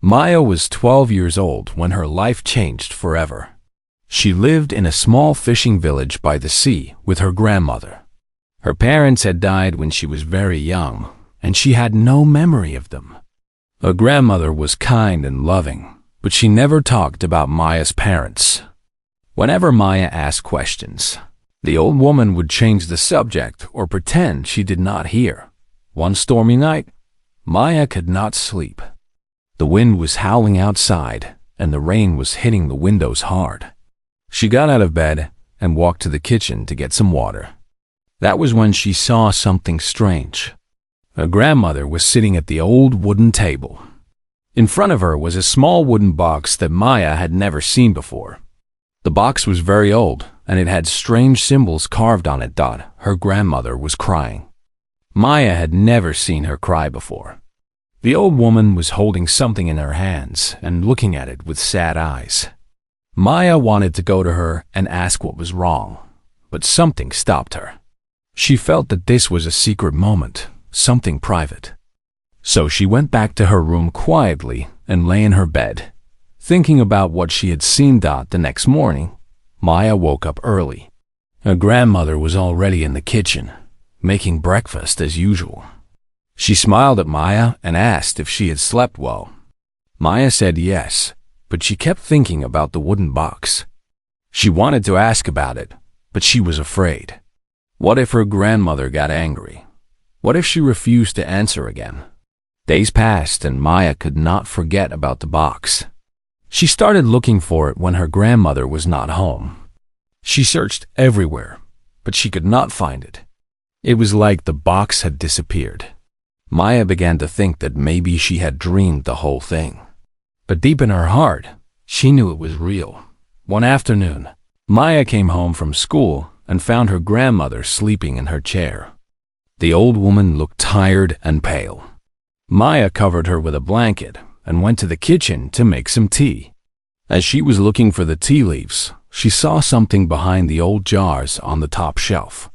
Maya was 12 years old when her life changed forever. She lived in a small fishing village by the sea with her grandmother. Her parents had died when she was very young, and she had no memory of them. Her grandmother was kind and loving, but she never talked about Maya's parents. Whenever Maya asked questions, the old woman would change the subject or pretend she did not hear. One stormy night, Maya could not sleep. The wind was howling outside, and the rain was hitting the windows hard. She got out of bed and walked to the kitchen to get some water. That was when she saw something strange. Her grandmother was sitting at the old wooden table. In front of her was a small wooden box that Maya had never seen before. The box was very old, and it had strange symbols carved on it. Her grandmother was crying. Maya had never seen her cry before. The old woman was holding something in her hands and looking at it with sad eyes. Maya wanted to go to her and ask what was wrong, but something stopped her. She felt that this was a secret moment, something private. So she went back to her room quietly and lay in her bed, thinking about what she had seen. The next morning, Maya woke up early. Her grandmother was already in the kitchen, making breakfast as usual. She smiled at Maya and asked if she had slept well. Maya said yes, but she kept thinking about the wooden box. She wanted to ask about it, but she was afraid. What if her grandmother got angry? What if she refused to answer again? Days passed and Maya could not forget about the box. She started looking for it when her grandmother was not home. She searched everywhere, but she could not find it. It was like the box had disappeared. Maya began to think that maybe she had dreamed the whole thing. But deep in her heart, she knew it was real. One afternoon, Maya came home from school and found her grandmother sleeping in her chair. The old woman looked tired and pale. Maya covered her with a blanket and went to the kitchen to make some tea. As she was looking for the tea leaves, she saw something behind the old jars on the top shelf.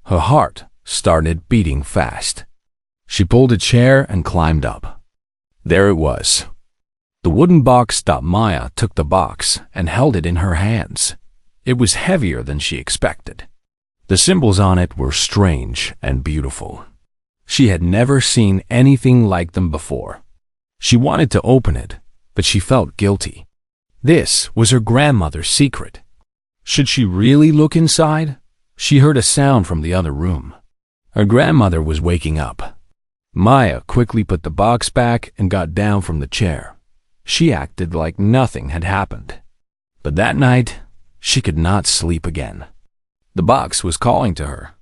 Her heart started beating fast. She pulled a chair and climbed up. There it was. The wooden box. Maya took the box and held it in her hands. It was heavier than she expected. The symbols on it were strange and beautiful. She had never seen anything like them before. She wanted to open it, but she felt guilty. This was her grandmother's secret. Should she really look inside? She heard a sound from the other room. Her grandmother was waking up. Maya quickly put the box back and got down from the chair. She acted like nothing had happened. But that night, she could not sleep again. The box was calling to her.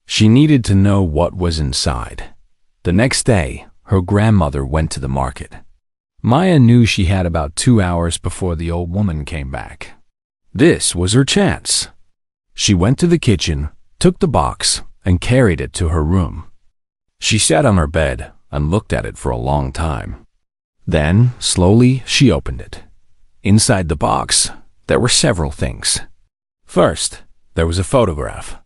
She needed to know what was inside. The next day, her grandmother went to the market. Maya knew she had about 2 hours before the old woman came back. This was her chance. She went to the kitchen, took the box, and carried it to her room. She sat on her bed and looked at it for a long time. Then, slowly, she opened it. Inside the box, there were several things. First, there was a photograph.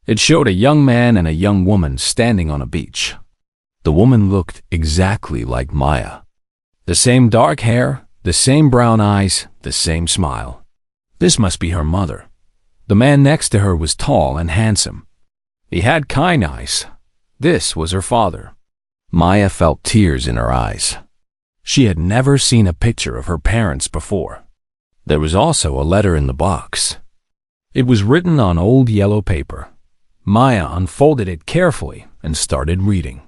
It showed a young man and a young woman standing on a beach. The woman looked exactly like Maya. The same dark hair, the same brown eyes, the same smile. This must be her mother. The man next to her was tall and handsome. He had kind eyes. This was her father. Maya felt tears in her eyes. She had never seen a picture of her parents before. There was also a letter in the box. It was written on old yellow paper. Maya unfolded it carefully and started reading.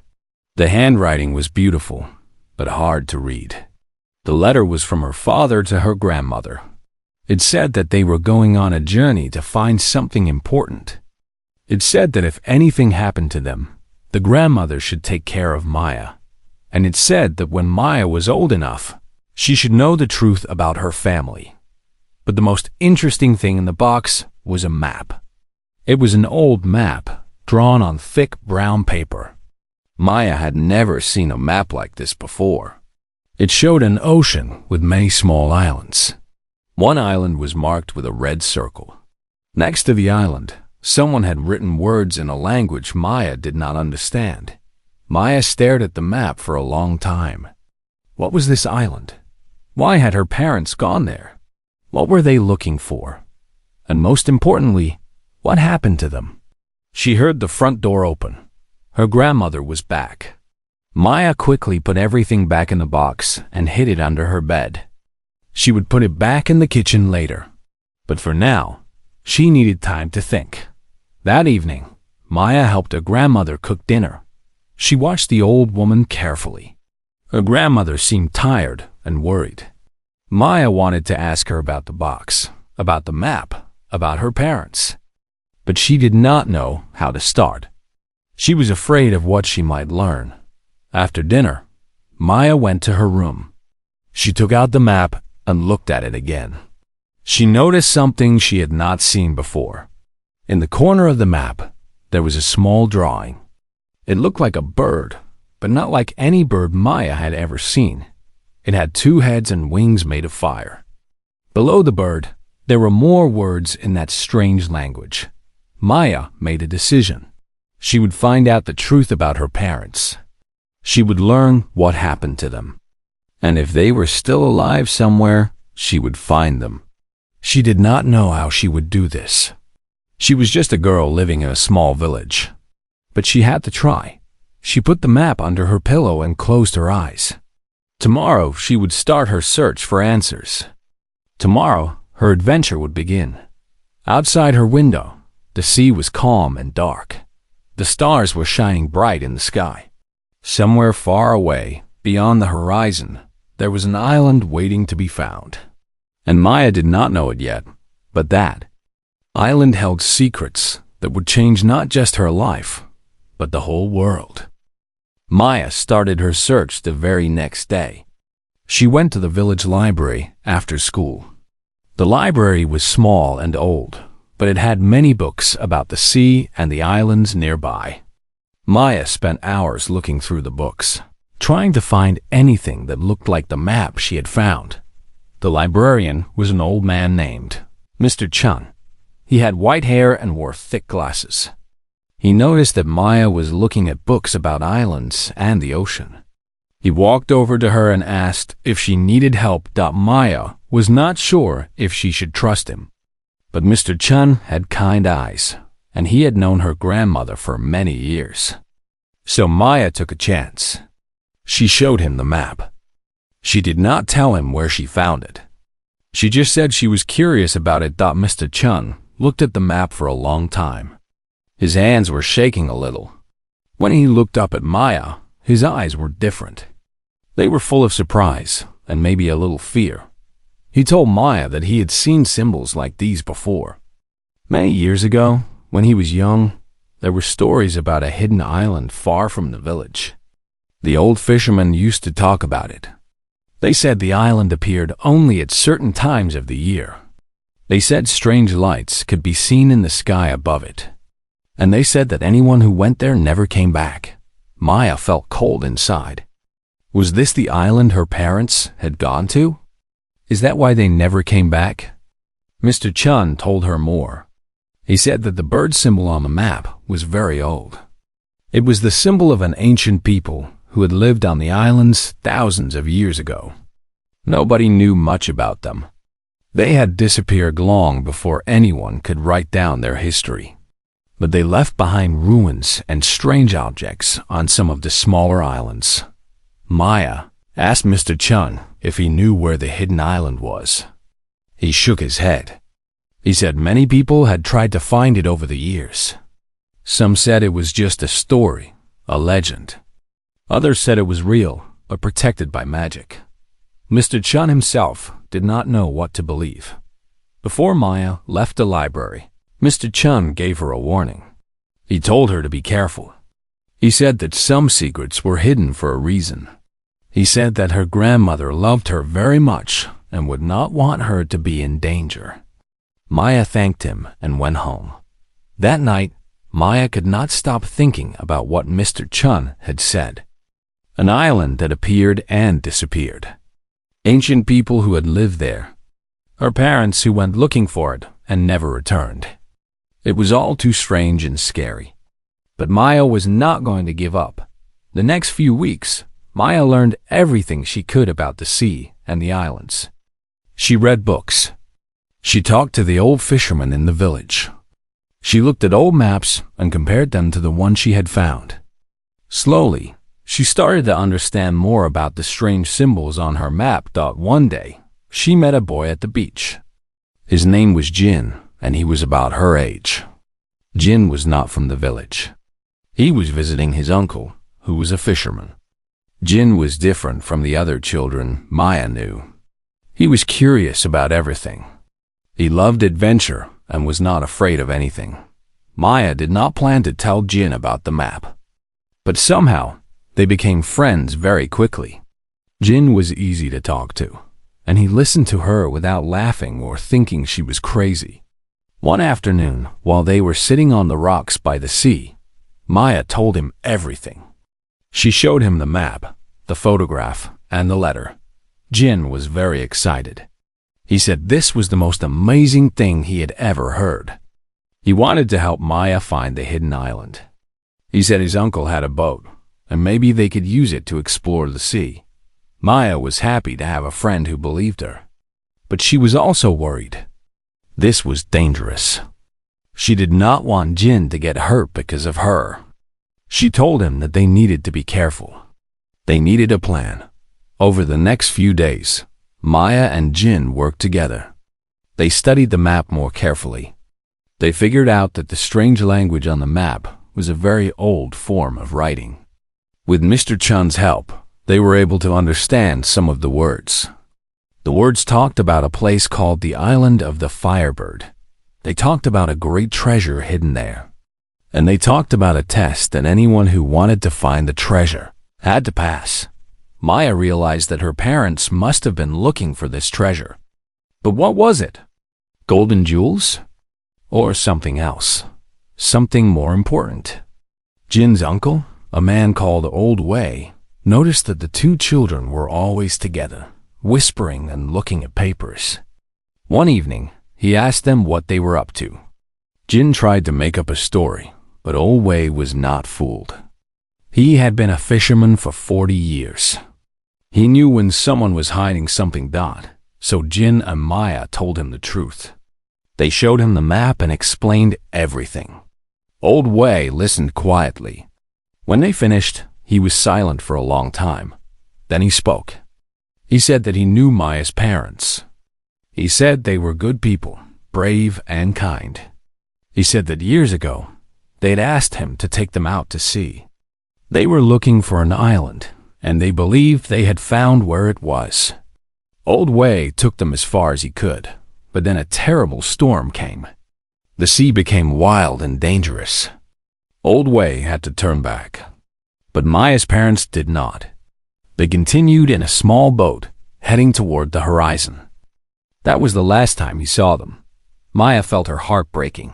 The handwriting was beautiful, but hard to read. The letter was from her father to her grandmother. It said that they were going on a journey to find something important. It said that if anything happened to them, the grandmother should take care of Maya. And it said that when Maya was old enough, she should know the truth about her family. But the most interesting thing in the box was a map. It was an old map drawn on thick brown paper. Maya had never seen a map like this before. It showed an ocean with many small islands. One island was marked with a red circle. Next to the island, someone had written words in a language Maya did not understand. Maya stared at the map for a long time. What was this island? Why had her parents gone there? What were they looking for? And most importantly, what happened to them? She heard the front door open. Her grandmother was back. Maya quickly put everything back in the box and hid it under her bed. She would put it back in the kitchen later. But for now, she needed time to think. That evening, Maya helped her grandmother cook dinner. She watched the old woman carefully. Her grandmother seemed tired and worried. Maya wanted to ask her about the box, about the map, about her parents. But she did not know how to start. She was afraid of what she might learn. After dinner, Maya went to her room. She took out the map and looked at it again. She noticed something she had not seen before. In the corner of the map, there was a small drawing. It looked like a bird, but not like any bird Maya had ever seen. It had 2 heads and wings made of fire. Below the bird, there were more words in that strange language. Maya made a decision. She would find out the truth about her parents. She would learn what happened to them. And if they were still alive somewhere, she would find them. She did not know how she would do this. She was just a girl living in a small village. But she had to try. She put the map under her pillow and closed her eyes. Tomorrow she would start her search for answers. Tomorrow her adventure would begin. Outside her window, the sea was calm and dark. The stars were shining bright in the sky. Somewhere far away, beyond the horizon, there was an island waiting to be found. And Maya did not know it yet, but that island held secrets that would change not just her life, but the whole world. Maya started her search the very next day. She went to the village library after school. The library was small and old, but it had many books about the sea and the islands nearby. Maya spent hours looking through the books, trying to find anything that looked like the map she had found. The librarian was an old man named Mr. Chun. He had white hair and wore thick glasses. He noticed that Maya was looking at books about islands and the ocean. He walked over to her and asked if she needed help. Maya was not sure if she should trust him. But Mr. Chun had kind eyes, and he had known her grandmother for many years. So Maya took a chance. She showed him the map. She did not tell him where she found it. She just said she was curious about it. Mr. Chun looked at the map for a long time. His hands were shaking a little. When he looked up at Maya, his eyes were different. They were full of surprise and maybe a little fear. He told Maya that he had seen symbols like these before. Many years ago, when he was young, there were stories about a hidden island far from the village. The old fishermen used to talk about it. They said the island appeared only at certain times of the year. They said strange lights could be seen in the sky above it. And they said that anyone who went there never came back. Maya felt cold inside. Was this the island her parents had gone to? Is that why they never came back? Mr. Chun told her more. He said that the bird symbol on the map was very old. It was the symbol of an ancient people who had lived on the islands thousands of years ago. Nobody knew much about them. They had disappeared long before anyone could write down their history. But they left behind ruins and strange objects on some of the smaller islands. Maya asked Mr. Chun if he knew where the hidden island was. He shook his head. He said many people had tried to find it over the years. Some said it was just a story, a legend. Others said it was real, but protected by magic. Mr. Chun himself did not know what to believe. Before Maya left the library, Mr. Chun gave her a warning. He told her to be careful. He said that some secrets were hidden for a reason. He said that her grandmother loved her very much and would not want her to be in danger. Maya thanked him and went home. That night, Maya could not stop thinking about what Mr. Chun had said. An island that appeared and disappeared. Ancient people who had lived there. Her parents who went looking for it and never returned. It was all too strange and scary. But Maya was not going to give up. The next few weeks, Maya learned everything she could about the sea and the islands. She read books. She talked to the old fishermen in the village. She looked at old maps and compared them to the one she had found. Slowly, she started to understand more about the strange symbols on her map. One day, she met a boy at the beach. His name was Jin, and he was about her age. Jin was not from the village. He was visiting his uncle, who was a fisherman. Jin was different from the other children Maya knew. He was curious about everything. He loved adventure and was not afraid of anything. Maya did not plan to tell Jin about the map. But somehow, they became friends very quickly. Jin was easy to talk to, and he listened to her without laughing or thinking she was crazy. One afternoon, while they were sitting on the rocks by the sea, Maya told him everything. She showed him the map, the photograph, and the letter. Jin was very excited. He said this was the most amazing thing he had ever heard. He wanted to help Maya find the hidden island. He said his uncle had a boat, and maybe they could use it to explore the sea. Maya was happy to have a friend who believed her. But she was also worried. This was dangerous. She did not want Jin to get hurt because of her. She told him that they needed to be careful. They needed a plan. Over the next few days, Maya and Jin worked together. They studied the map more carefully. They figured out that the strange language on the map was a very old form of writing. With Mr. Chun's help, they were able to understand some of the words. The words talked about a place called the Island of the Firebird. They talked about a great treasure hidden there. And they talked about a test that anyone who wanted to find the treasure had to pass. Maya realized that her parents must have been looking for this treasure. But what was it? Golden jewels? Or something else? Something more important? Jin's uncle, a man called Old Wei, noticed that the two children were always together, whispering and looking at papers. One evening, he asked them what they were up to. Jin tried to make up a story, but Old Wei was not fooled. He had been a fisherman for 40 years. He knew when someone was hiding something. So Jin and Maya told him the truth. They showed him the map and explained everything. Old Wei listened quietly. When they finished, he was silent for a long time. Then he spoke. He said that he knew Maya's parents. He said they were good people, brave and kind. He said that years ago, they'd asked him to take them out to sea. They were looking for an island, and they believed they had found where it was. Old Wei took them as far as he could, but then a terrible storm came. The sea became wild and dangerous. Old Wei had to turn back. But Maya's parents did not. They continued in a small boat, heading toward the horizon. That was the last time he saw them. Maya felt her heart breaking.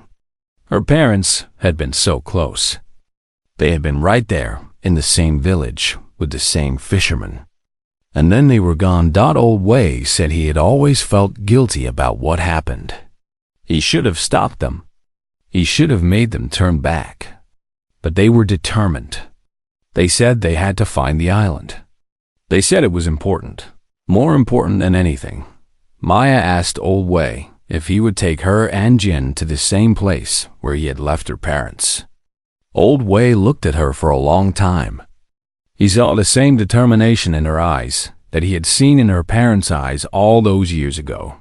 Her parents had been so close. They had been right there, in the same village, with the same fishermen. And then they were gone. Old Wei said he had always felt guilty about what happened. He should have stopped them. He should have made them turn back. But they were determined. They said they had to find the island. They said it was important, more important than anything. Maya asked Old Wei if he would take her and Jin to the same place where he had left her parents. Old Wei looked at her for a long time. He saw the same determination in her eyes that he had seen in her parents' eyes all those years ago.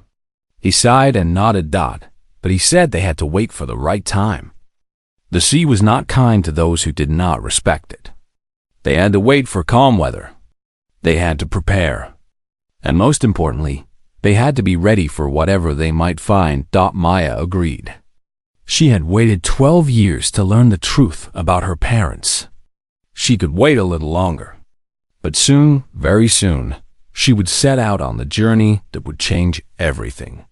He sighed and nodded. But he said they had to wait for the right time. The sea was not kind to those who did not respect it. They had to wait for calm weather. They had to prepare. And most importantly, they had to be ready for whatever they might find. Maya agreed. She had waited 12 years to learn the truth about her parents. She could wait a little longer. But soon, very soon, she would set out on the journey that would change everything.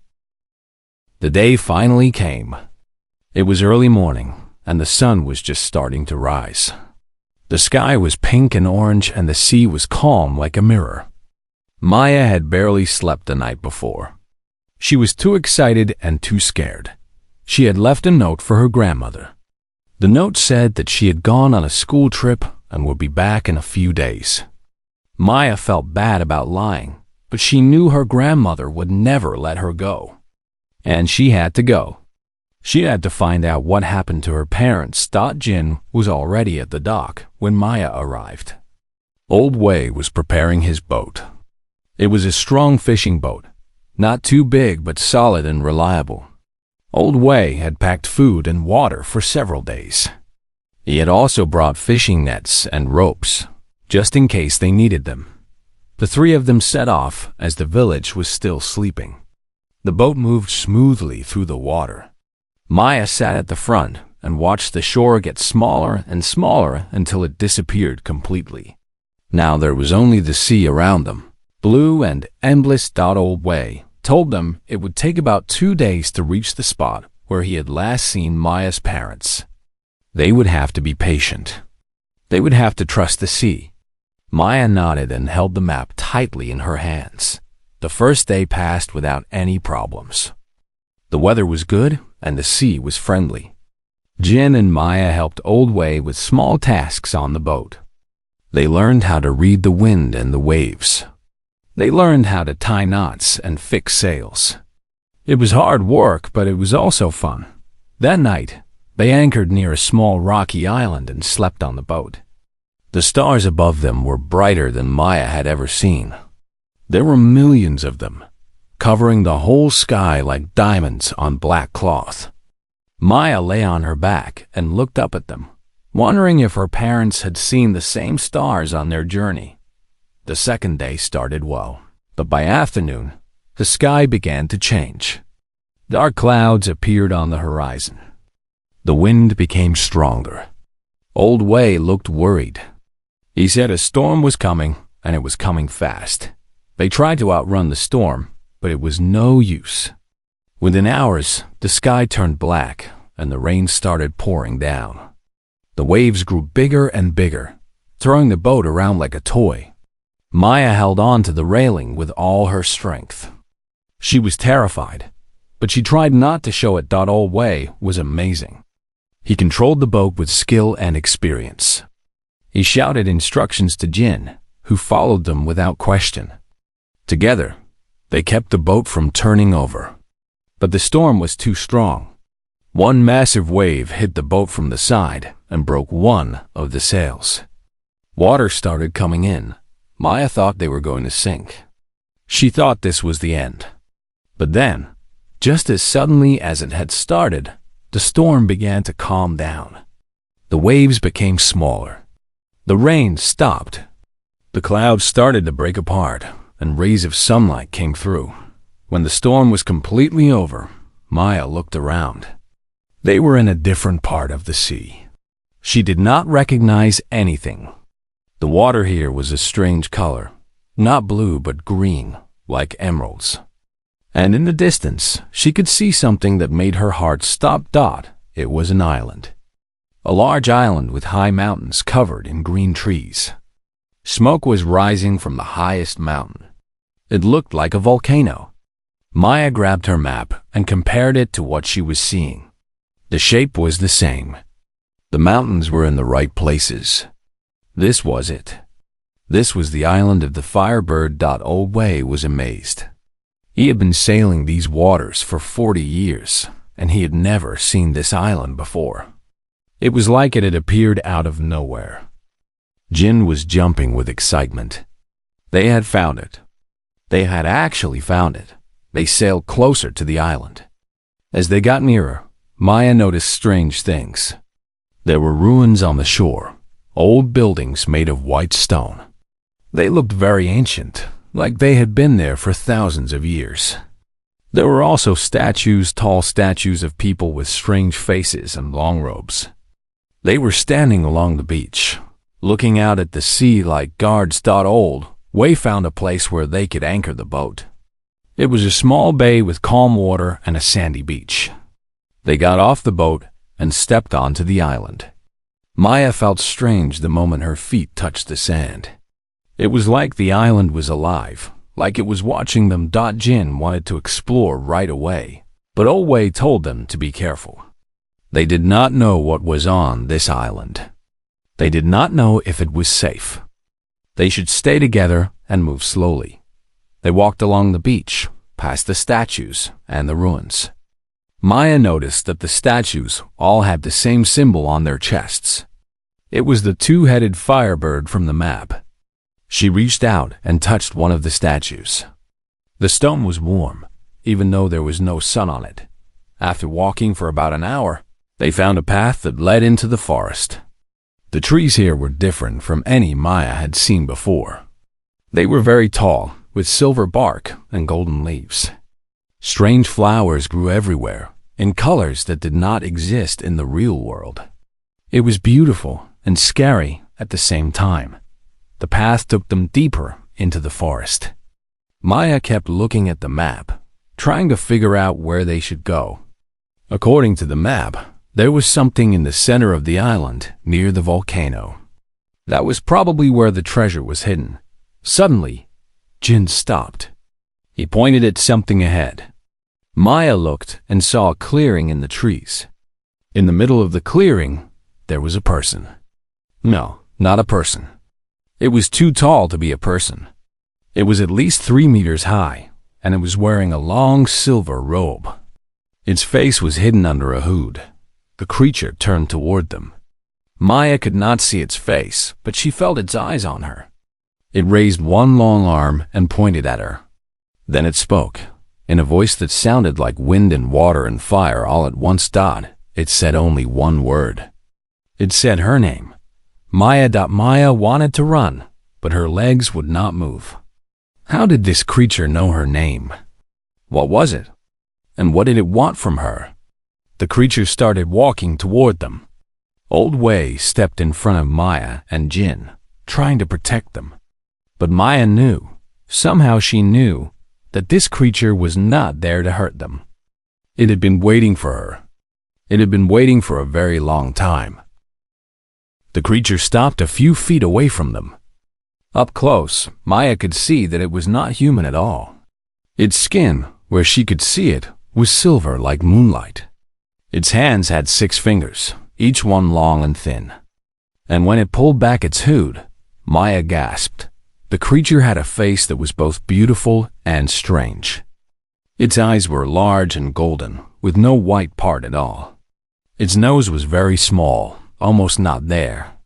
The day finally came. It was early morning, and the sun was just starting to rise. The sky was pink and orange, and the sea was calm like a mirror. Maya had barely slept the night before. She was too excited and too scared. She had left a note for her grandmother. The note said that she had gone on a school trip and would be back in a few days. Maya felt bad about lying, but she knew her grandmother would never let her go. And she had to go. She had to find out what happened to her parents. Jin was already at the dock when Maya arrived. Old Wei was preparing his boat. It was a strong fishing boat, not too big but solid and reliable. Old Wei had packed food and water for several days. He had also brought fishing nets and ropes, just in case they needed them. The three of them set off as the village was still sleeping. The boat moved smoothly through the water. Maya sat at the front and watched the shore get smaller and smaller until it disappeared completely. Now there was only the sea around them, blue and endless. Old Wei told them it would take about 2 days to reach the spot where he had last seen Maya's parents. They would have to be patient. They would have to trust the sea. Maya nodded and held the map tightly in her hands. The first day passed without any problems. The weather was good and the sea was friendly. Jin and Maya helped Old Wei with small tasks on the boat. They learned how to read the wind and the waves. They learned how to tie knots and fix sails. It was hard work, but it was also fun. That night, they anchored near a small rocky island and slept on the boat. The stars above them were brighter than Maya had ever seen. There were millions of them, covering the whole sky like diamonds on black cloth. Maya lay on her back and looked up at them, wondering if her parents had seen the same stars on their journey. The second day started well, but by afternoon, the sky began to change. Dark clouds appeared on the horizon. The wind became stronger. Old Wei looked worried. He said a storm was coming, and it was coming fast. They tried to outrun the storm, but it was no use. Within hours, the sky turned black, and the rain started pouring down. The waves grew bigger and bigger, throwing the boat around like a toy. Maya held on to the railing with all her strength. She was terrified, but she tried not to show it. Old Wei was amazing. He controlled the boat with skill and experience. He shouted instructions to Jin, who followed them without question. Together, they kept the boat from turning over. But the storm was too strong. One massive wave hit the boat from the side and broke one of the sails. Water started coming in. Maya thought they were going to sink. She thought this was the end. But then, just as suddenly as it had started, the storm began to calm down. The waves became smaller. The rain stopped. The clouds started to break apart, and rays of sunlight came through. When the storm was completely over, Maya looked around. They were in a different part of the sea. She did not recognize anything. The water here was a strange color, not blue but green, like emeralds. And in the distance, she could see something that made her heart stop. It was an island. A large island with high mountains covered in green trees. Smoke was rising from the highest mountain. It looked like a volcano. Maya grabbed her map and compared it to what she was seeing. The shape was the same. The mountains were in the right places. This was it. This was the island of the Firebird. Old Wei was amazed. He had been sailing these waters for 40 years, and he had never seen this island before. It was like it had appeared out of nowhere. Jin was jumping with excitement. They had found it. They had actually found it. They sailed closer to the island. As they got nearer, Maya noticed strange things. There were ruins on the shore, old buildings made of white stone. They looked very ancient, like they had been there for thousands of years. There were also statues, tall statues of people with strange faces and long robes. They were standing along the beach, looking out at the sea like guards. Old Wei found a place where they could anchor the boat. It was a small bay with calm water and a sandy beach. They got off the boat and stepped onto the island. Maya felt strange the moment her feet touched the sand. It was like the island was alive, like it was watching them. Jin wanted to explore right away, but Old Wei told them to be careful. They did not know what was on this island. They did not know if it was safe. They should stay together and move slowly. They walked along the beach, past the statues and the ruins. Maya noticed that the statues all had the same symbol on their chests. It was the two-headed firebird from the map. She reached out and touched one of the statues. The stone was warm, even though there was no sun on it. After walking for about an hour, they found a path that led into the forest. The trees here were different from any Maya had seen before. They were very tall, with silver bark and golden leaves. Strange flowers grew everywhere, in colors that did not exist in the real world. It was beautiful and scary at the same time. The path took them deeper into the forest. Maya kept looking at the map, trying to figure out where they should go. According to the map, there was something in the center of the island near the volcano. That was probably where the treasure was hidden. Suddenly, Jin stopped. He pointed at something ahead. Maya looked and saw a clearing in the trees. In the middle of the clearing, there was a person. No, not a person. It was too tall to be a person. It was at least 3 meters high, and it was wearing a long silver robe. Its face was hidden under a hood. The creature turned toward them. Maya could not see its face, but she felt its eyes on her. It raised one long arm and pointed at her. Then it spoke, in a voice that sounded like wind and water and fire all at once. It said only one word. It said her name. Maya wanted to run, but her legs would not move. How did this creature know her name? What was it? And what did it want from her? The creature started walking toward them. Old Wei stepped in front of Maya and Jin, trying to protect them. But Maya knew, somehow she knew, that this creature was not there to hurt them. It had been waiting for her. It had been waiting for a very long time. The creature stopped a few feet away from them. Up close, Maya could see that it was not human at all. Its skin, where she could see it, was silver like moonlight. Its hands had 6 fingers, each one long and thin. And when it pulled back its hood, Maya gasped. The creature had a face that was both beautiful and strange. Its eyes were large and golden, with no white part at all. Its nose was very small, almost not there.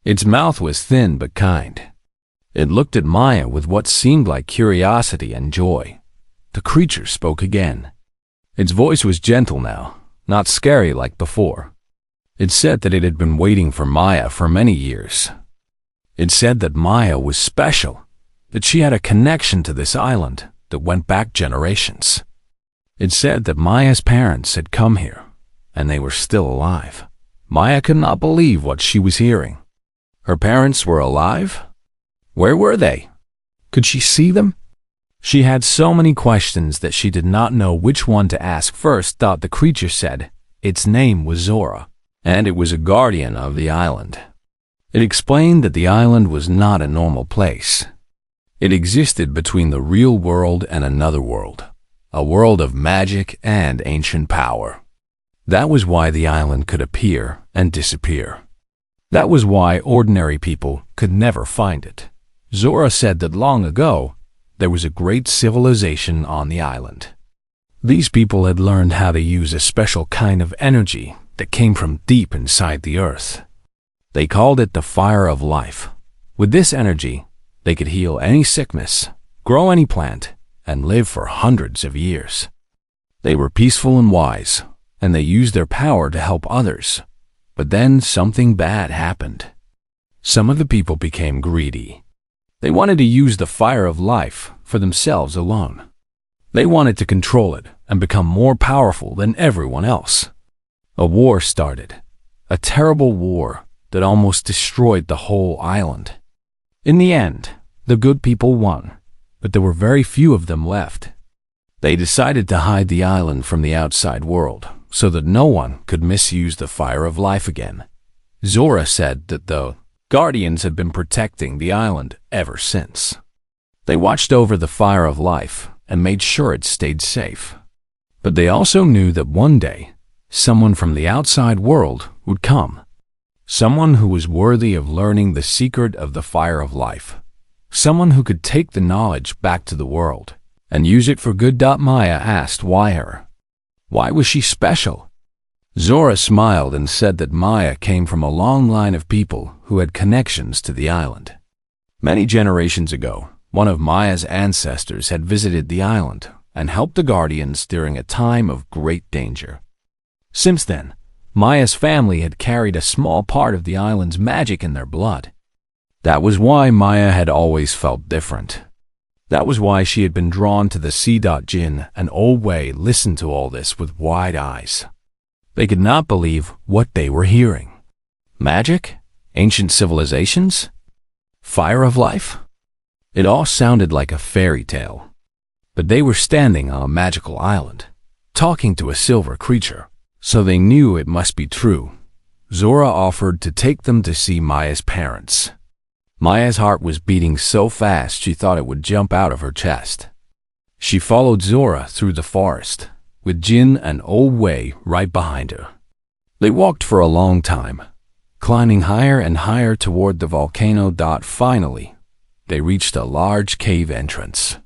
Its mouth was thin but kind. It looked at Maya with what seemed like curiosity and joy. The creature spoke again. Its voice was gentle now, not scary like before. It said that it had been waiting for Maya for many years. It said that Maya was special, that she had a connection to this island that went back generations. It said that Maya's parents had come here, and they were still alive. Maya could not believe what she was hearing. Her parents were alive? Where were they? Could she see them? She had so many questions that she did not know which one to ask first. The creature said its name was Zora, and it was a guardian of the island. It explained that the island was not a normal place. It existed between the real world and another world, a world of magic and ancient power. That was why the island could appear and disappear. That was why ordinary people could never find it. Zora said that long ago, there was a great civilization on the island. These people had learned how to use a special kind of energy that came from deep inside the earth. They called it the fire of life. With this energy, they could heal any sickness, grow any plant, and live for hundreds of years. They were peaceful and wise, and they used their power to help others. But then something bad happened. Some of the people became greedy. They wanted to use the fire of life for themselves alone. They wanted to control it and become more powerful than everyone else. A war started, a terrible war that almost destroyed the whole island. In the end, the good people won, but there were very few of them left. They decided to hide the island from the outside world so that no one could misuse the fire of life again. Zora said that the guardians had been protecting the island ever since. They watched over the fire of life and made sure it stayed safe. But they also knew that one day, someone from the outside world would come. Someone who was worthy of learning the secret of the fire of life. someone who could take the knowledge back to the world and use it for good. Maya asked why her. Why was she special? Zora smiled and said that Maya came from a long line of people who had connections to the island. Many generations ago, one of Maya's ancestors had visited the island and helped the Guardians during a time of great danger. Since then, Maya's family had carried a small part of the island's magic in their blood. That was why Maya had always felt different. That was why she had been drawn to the sea. Jin and Old Wei listened to all this with wide eyes. They could not believe what they were hearing. Magic? Ancient civilizations? Fire of life? It all sounded like a fairy tale. But they were standing on a magical island, talking to a silver creature, so they knew it must be true. Zora offered to take them to see Maya's parents. Maya's heart was beating so fast she thought it would jump out of her chest. She followed Zora through the forest, with Jin and Old Wei right behind her. They walked for a long time, climbing higher and higher toward the volcano. Finally, they reached a large cave entrance.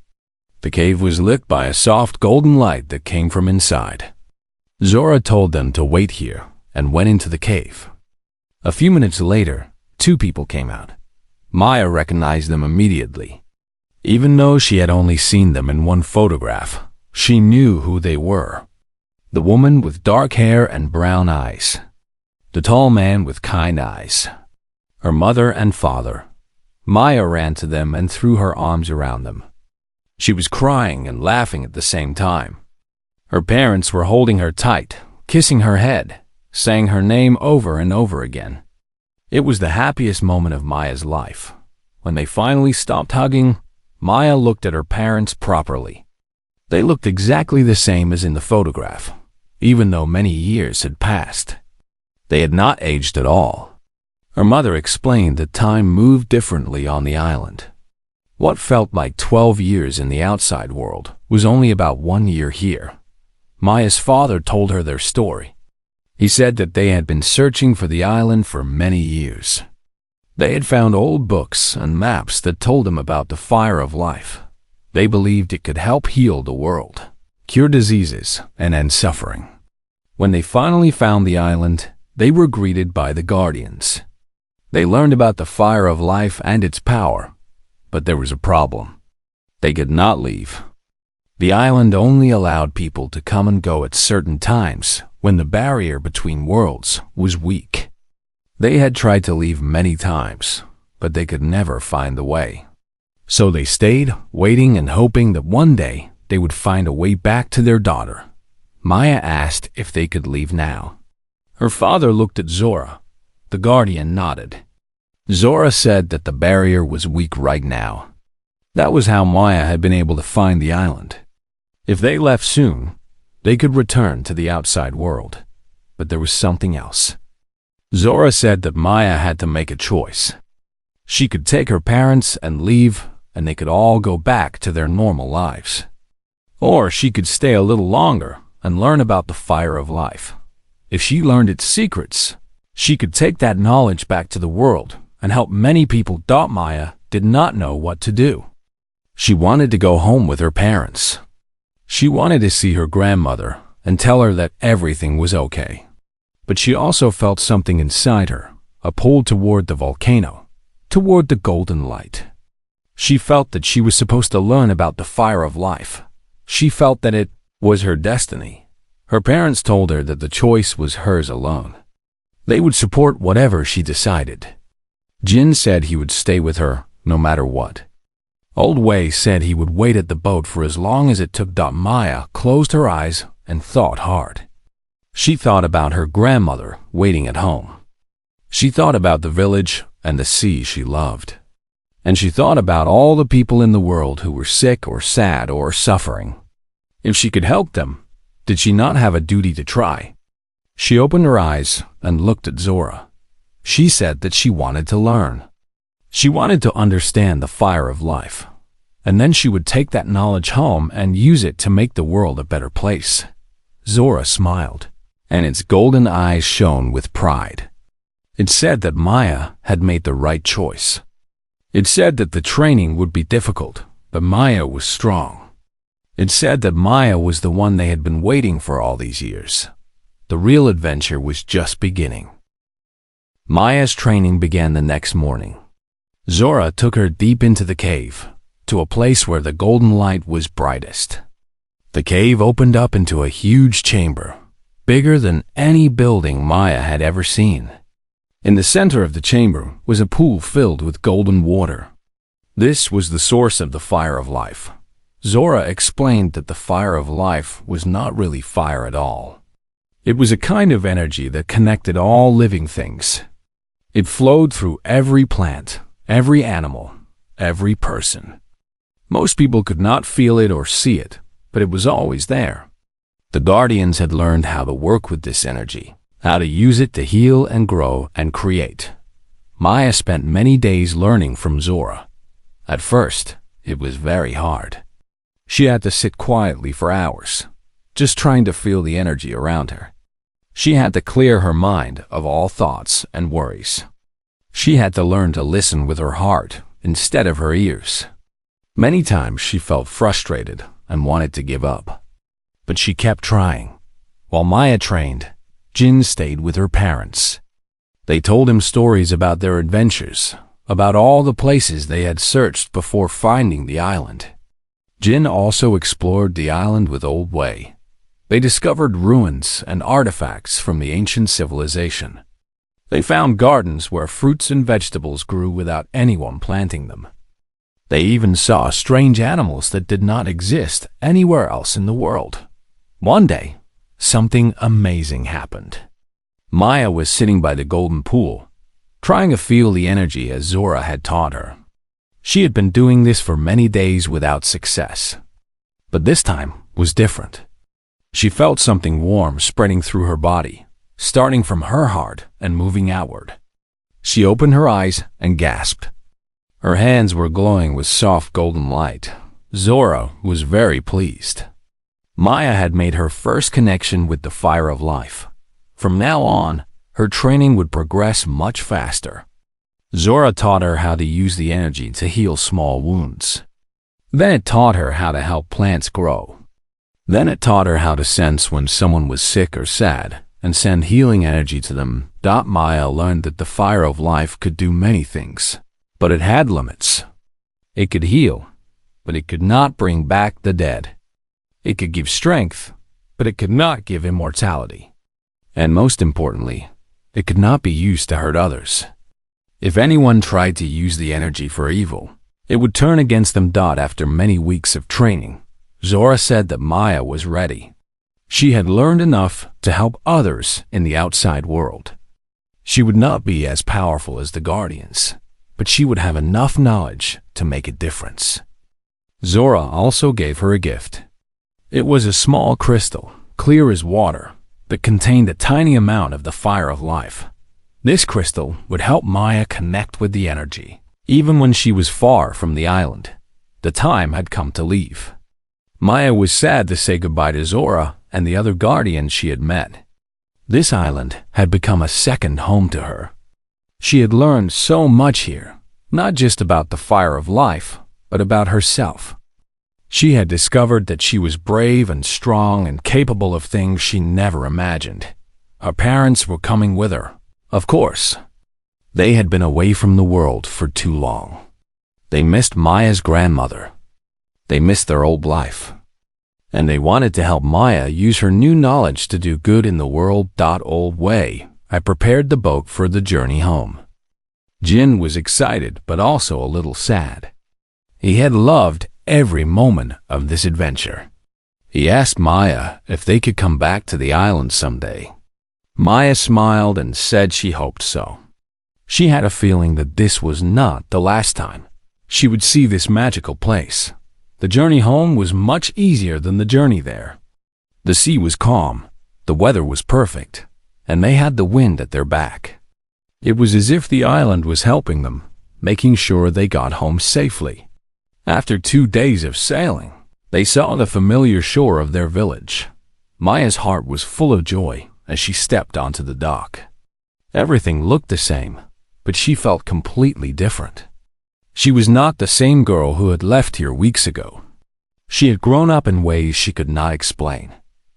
The cave was lit by a soft golden light that came from inside. Zora told them to wait here and went into the cave. A few minutes later, two people came out. Maya recognized them immediately. Even though she had only seen them in one photograph, she knew who they were. The woman with dark hair and brown eyes. The tall man with kind eyes. Her mother and father. Maya ran to them and threw her arms around them. She was crying and laughing at the same time. Her parents were holding her tight, kissing her head, saying her name over and over again. It was the happiest moment of Maya's life. When they finally stopped hugging, Maya looked at her parents properly. They looked exactly the same as in the photograph, even though many years had passed. They had not aged at all. Her mother explained that time moved differently on the island. What felt like 12 years in the outside world was only about 1 year here. Maya's father told her their story. He said that they had been searching for the island for many years. They had found old books and maps that told them about the fire of life. They believed it could help heal the world, cure diseases, and end suffering. When they finally found the island, they were greeted by the Guardians. They learned about the fire of life and its power, but there was a problem. They could not leave. The island only allowed people to come and go at certain times when the barrier between worlds was weak. They had tried to leave many times, but they could never find the way. So they stayed, waiting and hoping that one day they would find a way back to their daughter. Maya asked if they could leave now. Her father looked at Zora. The Guardian nodded. Zora said that the barrier was weak right now. That was how Maya had been able to find the island. If they left soon, they could return to the outside world. But there was something else. Zora said that Maya had to make a choice. She could take her parents and leave, and they could all go back to their normal lives. Or she could stay a little longer and learn about the fire of life. If she learned its secrets, she could take that knowledge back to the world and help many people. Maya did not know what to do. She wanted to go home with her parents. She wanted to see her grandmother and tell her that everything was okay. But she also felt something inside her, a pull toward the volcano, toward the golden light. She felt that she was supposed to learn about the fire of life. She felt that it was her destiny. Her parents told her that the choice was hers alone. They would support whatever she decided. Jin said he would stay with her no matter what. Old Wei said he would wait at the boat for as long as it took. Maya closed her eyes and thought hard. She thought about her grandmother waiting at home. She thought about the village and the sea she loved. And she thought about all the people in the world who were sick or sad or suffering. If she could help them, did she not have a duty to try? She opened her eyes and looked at Zora. She said that she wanted to learn. She wanted to understand the fire of life, and then she would take that knowledge home and use it to make the world a better place. Zora smiled, and its golden eyes shone with pride. It said that Maya had made the right choice. It said that the training would be difficult, but Maya was strong. It said that Maya was the one they had been waiting for all these years. The real adventure was just beginning. Maya's training began the next morning. Zora took her deep into the cave, to a place where the golden light was brightest. The cave opened up into a huge chamber, bigger than any building Maya had ever seen. In the center of the chamber was a pool filled with golden water. This was the source of the fire of life. Zora explained that the fire of life was not really fire at all. It was a kind of energy that connected all living things. It flowed through every plant, every animal, every person. Most people could not feel it or see it, but it was always there. The Guardians had learned how to work with this energy, how to use it to heal and grow and create. Maya spent many days learning from Zora. At first, it was very hard. She had to sit quietly for hours, just trying to feel the energy around her. She had to clear her mind of all thoughts and worries. She had to learn to listen with her heart instead of her ears. Many times she felt frustrated and wanted to give up. But she kept trying. While Maya trained, Jin stayed with her parents. They told him stories about their adventures, about all the places they had searched before finding the island. Jin also explored the island with Old Wei. They discovered ruins and artifacts from the ancient civilization. They found gardens where fruits and vegetables grew without anyone planting them. They even saw strange animals that did not exist anywhere else in the world. One day, something amazing happened. Maya was sitting by the golden pool, trying to feel the energy as Zora had taught her. She had been doing this for many days without success. But this time was different. She felt something warm spreading through her body, starting from her heart and moving outward. She opened her eyes and gasped. Her hands were glowing with soft golden light. Zora was very pleased. Maya had made her first connection with the fire of life. From now on, her training would progress much faster. Zora taught her how to use the energy to heal small wounds. Then it taught her how to help plants grow. Then it taught her how to sense when someone was sick or sad and send healing energy to them. Maya learned that the fire of life could do many things, but it had limits. It could heal, but it could not bring back the dead. It could give strength, but it could not give immortality. And most importantly, it could not be used to hurt others. If anyone tried to use the energy for evil, it would turn against them. After many weeks of training, Zora said that Maya was ready. She had learned enough to help others in the outside world. She would not be as powerful as the Guardians, but she would have enough knowledge to make a difference. Zora also gave her a gift. It was a small crystal, clear as water, that contained a tiny amount of the fire of life. This crystal would help Maya connect with the energy, even when she was far from the island. The time had come to leave. Maya was sad to say goodbye to Zora and the other Guardians she had met. This island had become a second home to her. She had learned so much here, not just about the fire of life, but about herself. She had discovered that she was brave and strong and capable of things she never imagined. Her parents were coming with her, of course. They had been away from the world for too long. They missed Maya's grandmother. They missed their old life. And they wanted to help Maya use her new knowledge to do good in the world. Old Wei, I prepared the boat for the journey home. Jin was excited but also a little sad. He had loved every moment of this adventure. He asked Maya if they could come back to the island someday. Maya smiled and said she hoped so. She had a feeling that this was not the last time she would see this magical place. The journey home was much easier than the journey there. The sea was calm, the weather was perfect, and they had the wind at their back. It was as if the island was helping them, making sure they got home safely. After 2 days of sailing, they saw the familiar shore of their village. Maya's heart was full of joy as she stepped onto the dock. Everything looked the same, but she felt completely different. She was not the same girl who had left here weeks ago. She had grown up in ways she could not explain.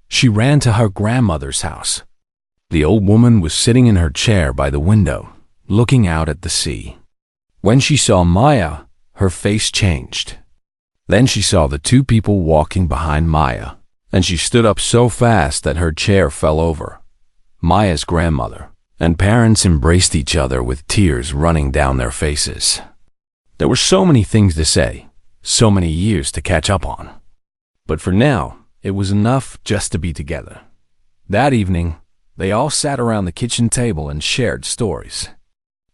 She ran to her grandmother's house. The old woman was sitting in her chair by the window, looking out at the sea. When she saw Maya, her face changed. Then she saw the two people walking behind Maya, and she stood up so fast that her chair fell over. Maya's grandmother and parents embraced each other with tears running down their faces. There were so many things to say, so many years to catch up on. But for now, it was enough just to be together. That evening, they all sat around the kitchen table and shared stories.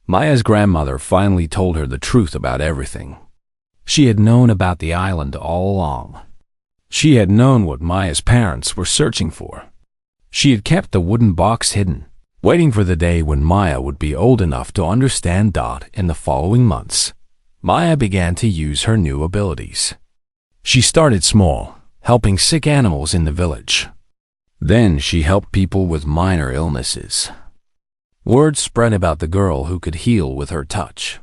Maya's grandmother finally told her the truth about everything. She had known about the island all along. She had known what Maya's parents were searching for. She had kept the wooden box hidden, waiting for the day when Maya would be old enough to understand Dot. In the following months, Maya began to use her new abilities. She started small, helping sick animals in the village. Then she helped people with minor illnesses. Word spread about the girl who could heal with her touch.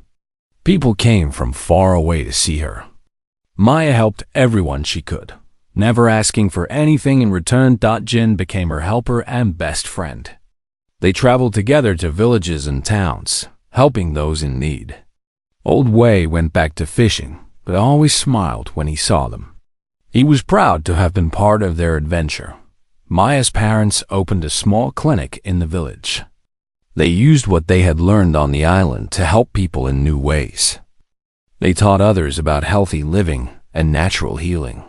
People came from far away to see her. Maya helped everyone she could, never asking for anything in return. Jin became her helper and best friend. They traveled together to villages and towns, helping those in need. Old Wei went back to fishing, but always smiled when he saw them. He was proud to have been part of their adventure. Maya's parents opened a small clinic in the village. They used what they had learned on the island to help people in new ways. They taught others about healthy living and natural healing.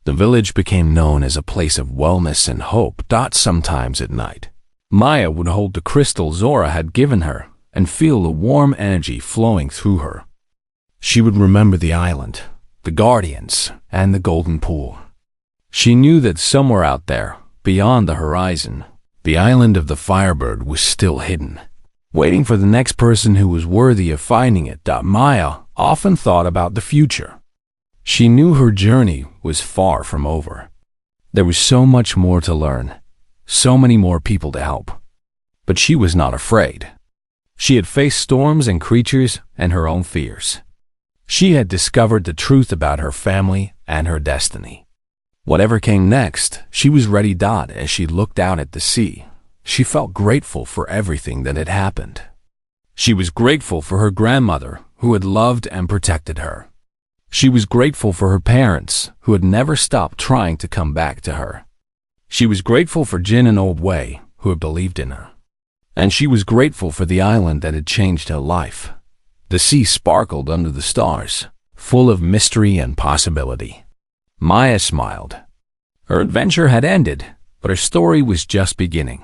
The village became known as a place of wellness and hope. Sometimes at night, Maya would hold the crystal Zora had given her and feel the warm energy flowing through her. She would remember the island, the guardians, and the golden pool. She knew that somewhere out there, beyond the horizon, the island of the Firebird was still hidden, waiting for the next person who was worthy of finding it. Maya often thought about the future. She knew her journey was far from over. There was so much more to learn, so many more people to help. But she was not afraid. She had faced storms and creatures and her own fears. She had discovered the truth about her family and her destiny. Whatever came next, she was ready. As she looked out at the sea, she felt grateful for everything that had happened. She was grateful for her grandmother, who had loved and protected her. She was grateful for her parents, who had never stopped trying to come back to her. She was grateful for Jin and Old Wei, who had believed in her. And she was grateful for the island that had changed her life. The sea sparkled under the stars, full of mystery and possibility. Maya smiled. Her adventure had ended, but her story was just beginning.